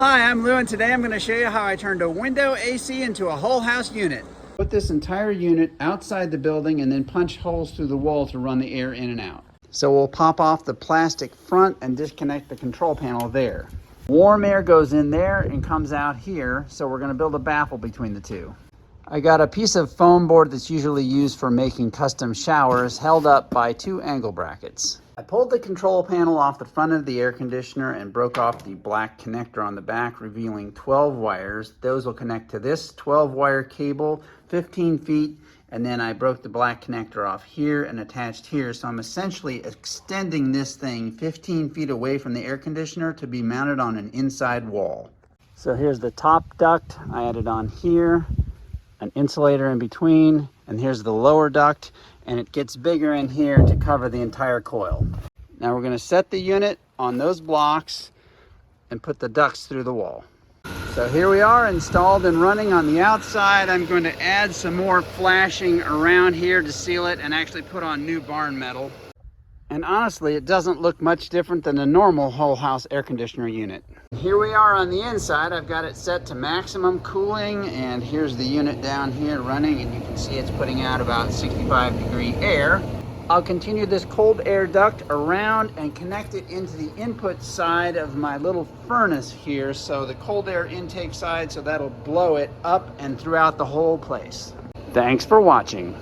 Hi, I'm Lou, and today I'm going to show you how I turned a window AC into a whole house unit. Put this entire unit outside the building and then punch holes through the wall to run the air in and out. So we'll pop off the plastic front and disconnect the control panel there. Warm air goes in there and comes out here, so we're going to build a baffle between the two. I got a piece of foam board that's usually used for making custom showers held up by two angle brackets. I pulled the control panel off the front of the air conditioner and broke off the black connector on the back, revealing 12 wires. Those will connect to this 12-wire cable, 15 feet, and then I broke the black connector off here and attached here. So I'm essentially extending this thing 15 feet away from the air conditioner to be mounted on an inside wall. So here's the top duct. I added on here, an insulator in between, and here's the lower duct, and it gets bigger in here to cover the entire coil. Now we're going to set the unit on those blocks and put the ducts through the wall. So here we are, installed and running on the outside. I'm going to add some more flashing around here to seal it and actually put on new barn metal. And honestly, it doesn't look much different than a normal whole house air conditioner unit. Here we are on the inside. I've got it set to maximum cooling, and here's the unit down here running, and you can see it's putting out about 65-degree air. I'll continue this cold air duct around and connect it into the input side of my little furnace here, so the cold air intake side, so that'll blow it up and throughout the whole place. Thanks for watching.